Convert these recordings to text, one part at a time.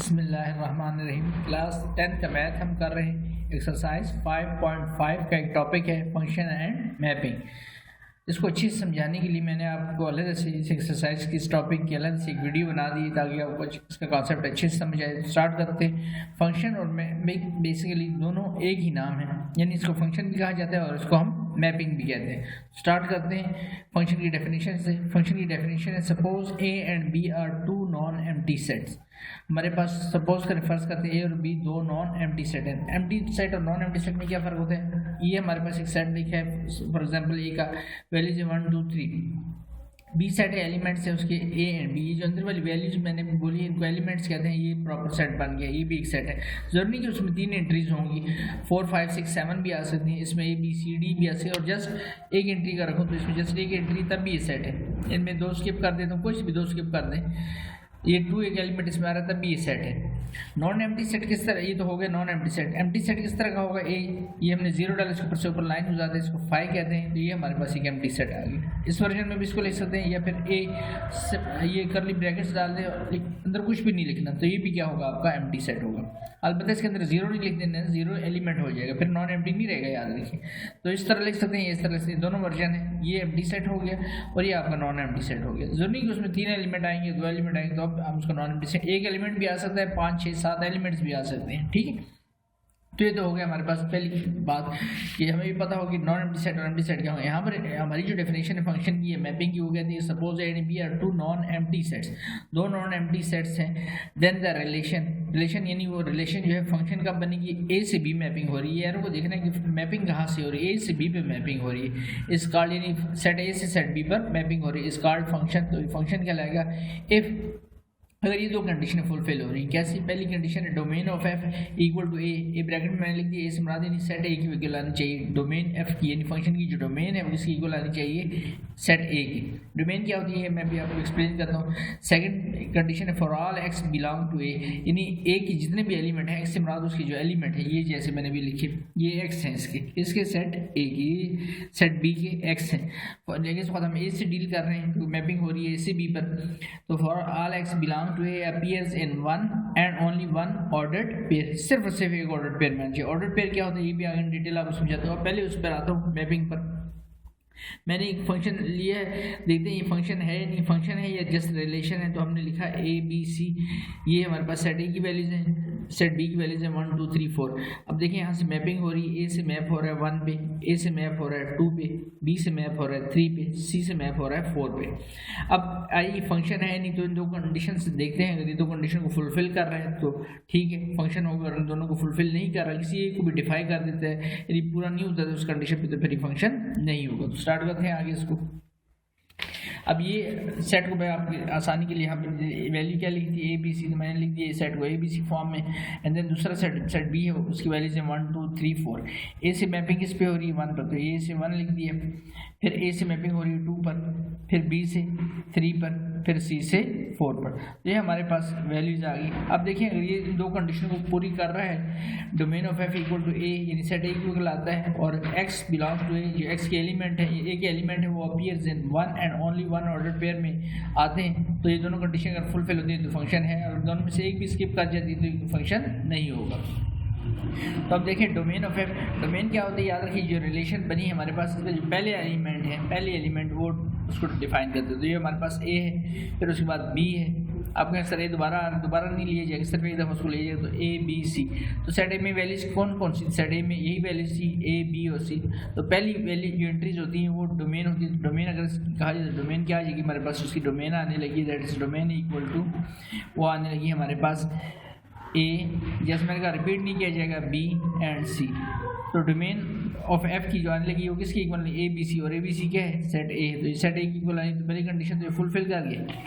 बिस्मिल्लाहिर्रहमानिर्रहीम। क्लास 10 का मैथ हम कर रहे हैं। एक्सरसाइज 5.5 का एक टॉपिक है फंक्शन एंड मैपिंग। इसको अच्छी से समझाने के लिए मैंने आपको अलग से इस एक्सरसाइज की इस टॉपिक की अलग से एक वीडियो बना दी ताकि आपको इसका कॉन्सेप्ट अच्छे से समझ आए। स्टार्ट करते हैं। फंक्शन और बेसिकली दोनों एक ही नाम है, यानी इसको फंक्शन भी कहा जाता है और इसको हम मैपिंग भी कहते हैं। स्टार्ट करते हैं फंक्शन की डेफिनेशन से। फंक्शन की डेफिनेशन है suppose A and B are two non empty sets. हमारे पास सपोज करें फर्ज करते हैं ए और बी दो नॉन एम्प्टी सेट हैं। एम्प्टी सेट और नॉन एम्प्टी सेट में क्या फ़र्क होता है? ये हमारे पास एक सेट लिखा है, फॉर एग्जांपल ए का वैल्यूज है 1 2 3, बी सेट है एलिमेंट्स है उसके ए एंड बी। ये जो अंदर वाली वैल्यूज मैंने बोली इनको एलिमेंट्स कहते हैं। ये प्रॉपर सेट बन गया, ये भी एक सेट है। जरूरी नहीं कि उसमें 3 एंट्रीज होंगी, 4 5 6 7 भी आ सकती हैं। इसमें ए बी सी डी भी आ सकती है और जस्ट एक एंट्री का रखूँ तो इसमें जस्ट एक एंट्री तब भी ये सेट है। इनमें 2 स्किप कर देता हूँ, कुछ भी 2 स्किप कर दें, ये 2 एक एलिमेंट इसमें आ रहा है तब भी ये सेट है। नॉन एम्प्टी सेट किस तरह, ये तो हो गया non empty set. Empty set किस तरह का होगा? ये हमने 0 डाला, इसके ऊपर से ऊपर लाइन हो जाता है, इसको 5 कहते हैं। तो ये हमारे पास एक एम्प्टी सेट आ गई। इस वर्जन में भी इसको लिख सकते हैं, या फिर ये करली ब्रैकेट्स डाल दें और अंदर कुछ भी नहीं लिखना, तो ये भी क्या होगा? आपका एम्प्टी सेट होगा। अलबत्ता इसके अंदर 0 नहीं लिख देना, 0 एलिमेंट हो जाएगा, फिर नॉन एम्प्टी नहीं रहेगा, याद रखिए। तो इस तरह लिख सकते हैं, इस तरह से दोनों वर्जन है। ये एम्प्टी सेट हो गया और ये आपका नॉन एम्प्टी सेट हो गया। जरूरी कि उसमें 3 एलिमेंट आएंगे, 2 एलिमेंट आएंगे, तो अब हम उसको नॉन एम्प्टी सेट, एक एलिमेंट भी आ सकता है, 5 6 7 एलिमेंट्स भी आ सकते हैं, ठीक है। तो ये तो हो गया हमारे पास पहली बात कि हमें भी पता हो कि नॉन एम्प्टी सेट और एम्प्टी सेट क्या होगा। यहाँ पर हमारी जो डेफिनेशन है फंक्शन की है मैपिंग की, वो कहती है suppose A and B are two non empty sets, 2 non empty sets हैं। देन द रिलेशन यानी वो रिलेशन जो है फंक्शन का बनेगी, ए से बी मैपिंग हो रही है। यार को देखना है कि मैपिंग कहाँ से हो रही है, ए से बी पे मैपिंग हो रही है। इस कार्ड यानी सेट ए से सेट बी पर मैपिंग हो रही है, इस कार्ड फंक्शन। तो फंक्शन क्या लाएगा? इफ अगर ये 2 कंडीशन फुलफिल हो रही है। कैसी? पहली कंडीशन है domain of F equal to A bracket में मैंने लिख दिया, ए से मुराद यानी सेट ए की इक्वल आनी चाहिए डोमेन एफ की, यानी फंक्शन की जो डोमेन है वो इसकी इक्वल आनी चाहिए सेट ए की। डोमेन क्या होती है मैं भी आपको एक्सप्लेन करता हूँ। सेकंड कंडीशन है for all X belong to A, यानी ए की जितने भी एलिमेंट है, एक्स से मुराद उसकी जो एलिमेंट है, ये जैसे मैंने भी लिखे ये एक्स हैं, इसके सेट ए की, सेट बी के एक्स हैं। लेकिन इस वक्त हम ए से डील कर रहे हैं तो मैपिंग हो रही है ए से बी पर। तो for all X belong to A appears in one and only one ordered pair, सिर्फ और सिर्फ एक ऑर्डर्ड पेयर में। ऑर्डर्ड पेयर क्या होता है ये भी आगे डिटेल आपको समझाता हूँ। पहले उस पर आता हूँ मैपिंग पर। मैंने एक फंक्शन लिया है, देखते हैं ये फंक्शन है नहीं, फंक्शन है या जस्ट रिलेशन है। तो हमने लिखा ए बी सी, ये हमारे पास सेट ए की वैल्यूज हैं, सेट बी की वैल्यूज हैं 1 2 3 4। अब देखिए यहाँ से मैपिंग हो रही है, ए से मैप हो रहा है 1 पे, ए से मैप हो रहा है 2 पे, बी से मैप हो रहा है 3 पे, सी से मैप हो रहा है 4 पे। अब आई फंक्शन है नहीं, तो इन 2 कंडीशन से देखते हैं, अगर ये 2 कंडीशन को फुलफिल कर रहे हैं तो ठीक है फंक्शन होगा, और इन दोनों को फुलफिल नहीं कर रहा, किसी एक को भी डिफाई कर देता है, यदि पूरा नहीं होता है उस कंडीशन पे, तो फिर फंक्शन नहीं होगा। तो स्टार्ट करते हैं आगे इसको। अब ये सेट को मैं आपकी आसानी के लिए यहाँ पे वैल्यू क्या लिखती है ए बी सी, तो मैंने लिख दिया सेट को ए बी सी फॉर्म में। एंड देन दूसरा सेट बी है, उसकी वैल्यूज है 1 2 3 4। ए से मैपिंग किस पे हो रही है? 1 पर, तो ए से 1 लिख दिया। फिर ए से मैपिंग हो रही है 2 पर, फिर बी से 3 पर, फिर सी से 4 पर। तो ये हमारे पास वैल्यूज आ गई। अब देखिए अगर ये 2 कंडीशन को पूरी कर रहा है, domain of F equal to A यानी सेट ए इक्वल आता है, और एक्स बिलोंग्स टू ए, जो एक्स के एलिमेंट है, ए के एलिमेंट है, वो appears in 1 and only 1 order pair में आते हैं। तो ये दोनों कंडीशन अगर फुलफिल होती है तो फंक्शन है, और दोनों में से एक भी स्किप कर जाती है तो फंक्शन नहीं होगा। तो अब देखिए डोमेन ऑफ एफ, डोमेन क्या होता है याद रखिए, जो रिलेशन बनी है हमारे पास, इसका जो पहले एलिमेंट वो उसको डिफाइन करते हैं। तो ये हमारे पास ए है, फिर उसके बाद बी है। आप कहें सर ये दोबारा नहीं लिए जाएगा, सिर्फ एक दफ़ा उसको ले जाएगा, तो ए बी सी। तो सेट ए में वैल्यूज कौन सी? सेट ए में यही वैल्यूज थी ए बी और सी। तो पहली वैल्यू जो एंट्रीज होती हैं वो डोमेन होती है। डोमेन अगर कहा जाए तो डोमेन क्या आ जाएगी हमारे पास, उसकी डोमेन आने लगी, that is domain equal to, वो आने लगी हमारे पास ए, जैसे मैंने कहा रिपीट नहीं किया जाएगा, बी एंड सी। तो डोमेन ऑफ एफ की जो आने लगी वो किसकी इक्वल? ए बी सी, और ए बी सी क्या है? सेट ए। तो सेट ए की इक्वल आनी, तो पहली कंडीशन तो फुलफिल कर गया।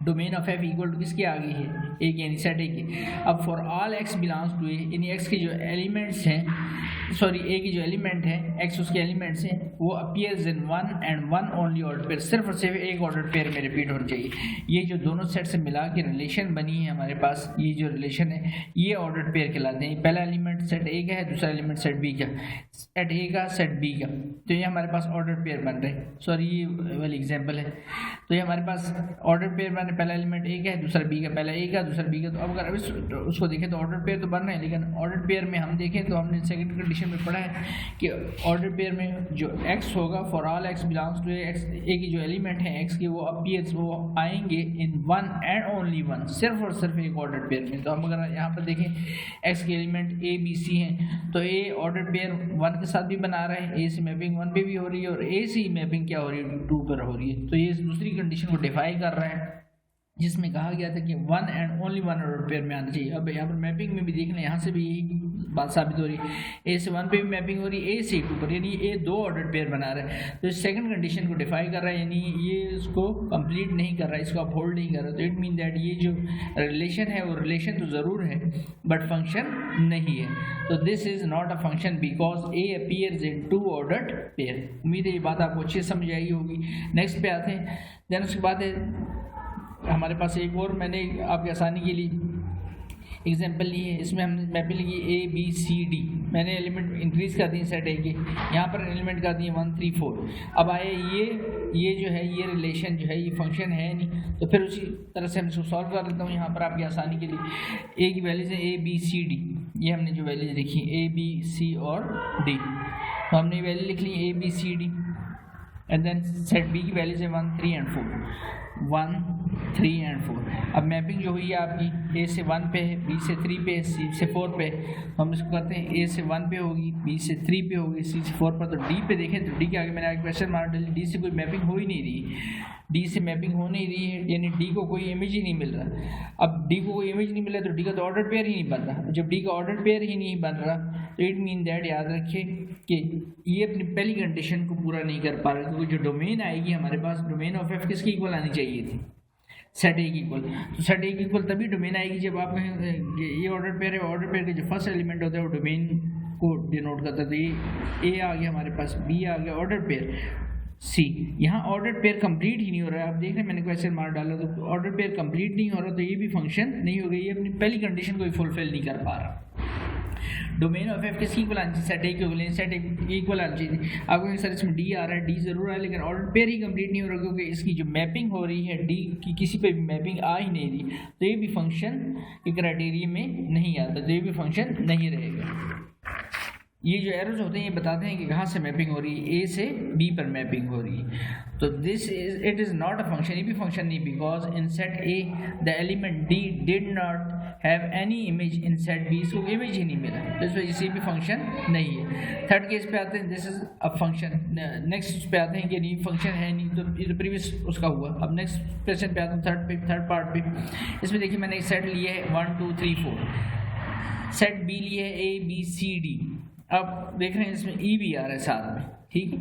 Domain of F equal to किसके आ गई है? ए की, यानी सेट ए की। अब for all X belongs to A, यानी एक्स के जो एलिमेंट्स हैं सॉरी ए की जो एलिमेंट है एक्स उसके एलिमेंट्स हैं वो appears in one and one only order pair, सिर्फ और सिर्फ एक ऑर्डर पेयर में रिपीट होनी चाहिए। ये जो दोनों सेट से मिला के रिलेशन बनी है हमारे पास, ये जो रिलेशन है ये ऑर्डर पेयर कहलाते हैं। पहला एलिमेंट सेट ए का है, दूसरा एलिमेंट सेट बी का, सेट ए का सेट बी का, तो ये हमारे पास ऑर्डर पेयर बन रहे हैं। सॉरी ये वाली एग्जाम्पल है, तो ये हमारे पास ऑर्डर पेयर बन रहे, पहला एलिमेंट ए का है, दूसरा बी का, पहला ए का दूसरा बी का। तो अब अगर उसको देखें तो ऑर्डर पेयर तो बन रहे हैं, लेकिन ऑर्डर पेयर में हम देखें तो हमने सेकंड कंडीशन में पढ़ा है कि ऑर्डर पेयर में जो एक्स होगा for all X belongs to X, A की जो एलिमेंट है एक्स के वो अपीयर्स वो आएंगे इन वन एंड ओनली वन, सिर्फ और सिर्फ एक ऑर्डर पेयर में। तो हम अगर यहाँ पर देखें एक्स के एलिमेंट ए बी सी हैं तो ए ऑर्डर पेयर वन के साथ भी बना रहा है, ए से मैपिंग वन पे भी हो रही है और ए से मैपिंग क्या हो रही है टू पर हो रही है। तो ये दूसरी कंडीशन को डिफाई कर रहा है जिसमें कहा गया था कि one and only one order pair में आना चाहिए। अब यहाँ पर मैपिंग में भी देख लें, यहाँ से भी यही बात साबित हो रही है, ए से वन पे भी मैपिंग हो रही है, ए से टू पर, यानी ए दो ऑर्डर पेयर बना रहा है। तो इस सेकंड कंडीशन को डिफाई कर रहा है, यानी ये इसको कंप्लीट नहीं कर रहा है, इसको अपहोल्ड नहीं कर रहा। तो इट मीन दैट ये जो रिलेशन है वो रिलेशन तो ज़रूर है बट फंक्शन नहीं है। तो this is not a function because A appears in two ordered pair. उम्मीद है ये बात आपको अच्छे से समझ आई होगी। नेक्स्ट पे आते हैं, देन उसके बाद है हमारे पास एक और मैंने आपकी आसानी के लिए एग्जाम्पल ली है, इसमें हमने मैपिंग लिखी ए बी सी डी, मैंने एलिमेंट इंक्रीज कर दी सेट ए के, यहाँ पर एलिमेंट कर दिए 1 3 4। अब आए ये जो है ये रिलेशन जो है ये फंक्शन है नहीं, तो फिर उसी तरह से हम इसको सॉल्व कर लेता हूँ यहाँ पर आपकी आसानी के लिए। ए की वैल्यूज है ए बी सी डी, ये हमने जो वैल्यूज लिखी ए बी सी और डी, तो हमने वैल्यू लिख ली A B C D and then set B की वैल्यूज है 1 3 and 4, 1 3 and 4। अब मैपिंग जो हुई है आपकी ए से 1 पे है, बी से 3 पे है, सी से 4 पे है। हम इसको करते हैं ए से 1 पे होगी, बी से 3 पे होगी, सी से 4 पर। तो डी पे देखें तो डी के आगे मैंने आगे क्वेश्चन मार्क डाली, डी से कोई मैपिंग हो ही नहीं रही, डी से मैपिंग हो नहीं रही है, यानी डी को कोई इमेज ही नहीं मिल रहा। अब डी को कोई इमेज नहीं मिल रहा तो डी का तो ऑर्डर पेयर ही नहीं बन रहा। जब डी का ऑर्डर पेयर ही नहीं बन रहा तो इट मीन दैट याद रखिए कि ये अपनी पहली कंडीशन को पूरा नहीं कर पा रहा, क्योंकि जो डोमेन आएगी हमारे पास, डोमेन ऑफ एफ किसकी इक्वल आनी चाहिए थी, सेट ए की इक्वल। तो सेट ए की इक्वल तभी डोमेन आएगी जब आप कहें ये ऑर्डर पेयर है, ऑर्डर पेयर का जो फर्स्ट एलिमेंट होता है वो डोमेन को डिनोट करता है। तो ये ए आ गया हमारे पास, बी आ गया ऑर्डर पेयर, सी। यहाँ ऑर्डर पेयर कंप्लीट ही नहीं हो रहा है, आप देख रहे हैं मैंने क्वेश्चन मार्क डाला तो ऑर्डर पेयर कंप्लीट नहीं हो रहा, तो ये भी फंक्शन नहीं हो गई, ये अपनी पहली कंडीशन को भी फुलफिल नहीं कर पा रहा। डोमेन ऑफ एफ किसकी इक्वल आनी चाहिए, सेट ए की इक्वल, सेट ए इक्वल आनी चाहिए। आपको सर इसमें डी आ रहा है, डी जरूर है, लेकिन ऑर्डर पेयर ही कंप्लीट नहीं हो रहा क्योंकि इसकी जो मैपिंग हो रही है डी की किसी पे भी मैपिंग आ ही नहीं रही, तो ये भी फंक्शन के क्राइटेरिया में नहीं आता, तो ये भी फंक्शन नहीं रहेगा। ये जो एरोज होते हैं ये बताते हैं कि कहाँ से मैपिंग हो रही है, ए से बी पर मैपिंग हो रही है। तो this is it is not a function, ये भी फंक्शन नहीं, because in set A the element D did not have any image in set B, इसको इमेज ही नहीं मिला, तो इस वजह से भी फंक्शन नहीं है। थर्ड केस पे आते हैं, this is a function. Next पे आते हैं कि नहीं फंक्शन है नहीं, तो ये तो प्रीवियस उसका हुआ। अब नेक्स्ट क्वेश्चन पे आते हैं, थर्ड पार्ट पे। इसमें देखिए मैंने एक सेट लिया है 1 2 3 4, सेट बी लिया है ए बी सी डी। अब देख रहे हैं इसमें ई भी आ रहा है साथ में, ठीक है,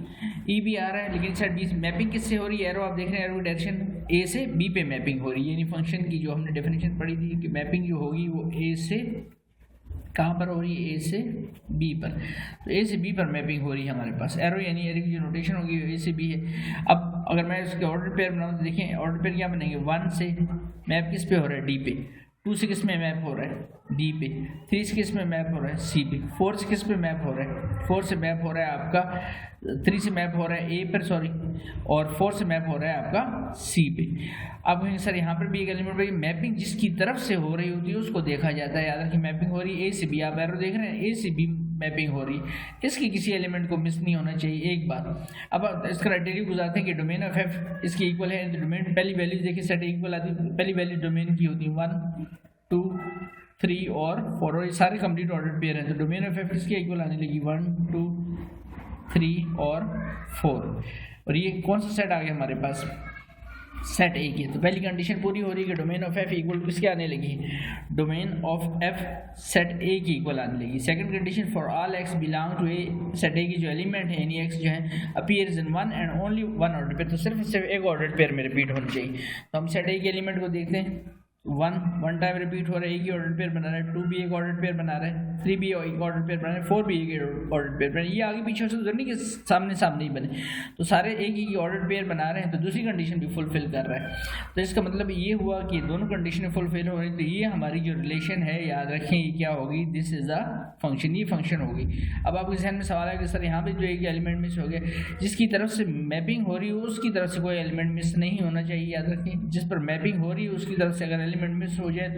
ई भी आ रहा है, लेकिन सेट बी मैपिंग किससे हो रही है, एरो आप देख रहे हैं, एरो की डायरेक्शन ए से बी पे मैपिंग हो रही है, यानी फंक्शन की जो हमने डेफिनेशन पढ़ी थी कि मैपिंग जो होगी वो ए से कहाँ पर हो रही है, ए से बी पर। तो ए से बी पर मैपिंग हो रही है हमारे पास, एरो यानी एरो की जो नोटेशन होगी ए से बी है। अब अगर मैं इसके ऑर्डर पेयर बनाऊँ तो देखिए ऑर्डर पेयर क्या बनेंगे, 1 से मैप किस पे हो रहा है, डी पे, 2 से किस में मैप हो रहा है, डी पे, 3 से किस में मैप हो रहा है, सी पे, 4 से किस पे मैप हो रहा है, 4 से मैप हो रहा है आपका, 3 से मैप हो रहा है ए पर सॉरी, और 4 से मैप हो रहा है आपका सी पे। अब सर यहाँ पर भी एक एलिमेंट पर मैपिंग जिसकी तरफ से हो रही होती है उसको देखा जाता है, याद रखिए मैपिंग हो रही है ए से बी, आप एरो देख रहे हैं ए से बी मैपिंग हो रही है, इसकी किसी एलिमेंट को मिस नहीं होना चाहिए, एक बात। अब इस क्राइटेरिया गुजारते हैं कि डोमेन ऑफ एफ इसके इक्वल है, तो डोमेन पहली वैल्यू देखिए सेट इक्वल आती है, पहली वैल्यू डोमेन की होती है 1 2 3 और 4, और ये सारे कंप्लीट ऑर्डर पेयर हैं, तो डोमेन ऑफ एफ किसके इक्वल आने लगी 1 2 3 और 4, और ये कौन सा सेट आ गया हमारे पास, सेट ए की। तो पहली कंडीशन पूरी हो रही है कि डोमेन ऑफ एफ इक्वल किसके आने लगी, domain of F set A की इक्वल आने लगी। Second condition for all X belong to A, set A की जो एलिमेंट है यानी एक्स जो है appears in one and only one order pair, तो सिर्फ एक ऑर्डर पेयर में रिपीट होनी चाहिए। तो हम सेट ए के एलिमेंट को देखते हैं, वन टाइम रिपीट हो रहा है, एक ही ऑर्डर पेयर बना रहा है, 2 भी एक ऑर्डर पेयर बना रहा है, 3 भी एक ऑर्डर पेयर बना रहा है, 4 भी एक ऑर्डर पेयर बना रहा है। ये आगे पीछे से जरूरी कि सामने सामने ही बने, तो सारे एक ही ऑर्डर पेयर बना रहे हैं, तो दूसरी कंडीशन भी फुलफिल कर रहा है। तो इसका मतलब ये हुआ कि दोनों कंडीशनें फुलफिल हो रही, तो ये हमारी जो रिलेशन है, याद रखें ये क्या होगी, दिस इज अ फंक्शन, ये फंक्शन होगी। अब आपके जहन में सवाल है कि सर यहाँ पे जो एक एलिमेंट मिस हो गया, जिसकी तरफ से मैपिंग हो रही हो उसकी तरफ से कोई एलिमेंट मिस नहीं होना चाहिए, याद रखें। जिस पर मैपिंग हो रही है उसकी तरफ से अगर एलिमेंट मिस हो जाए तो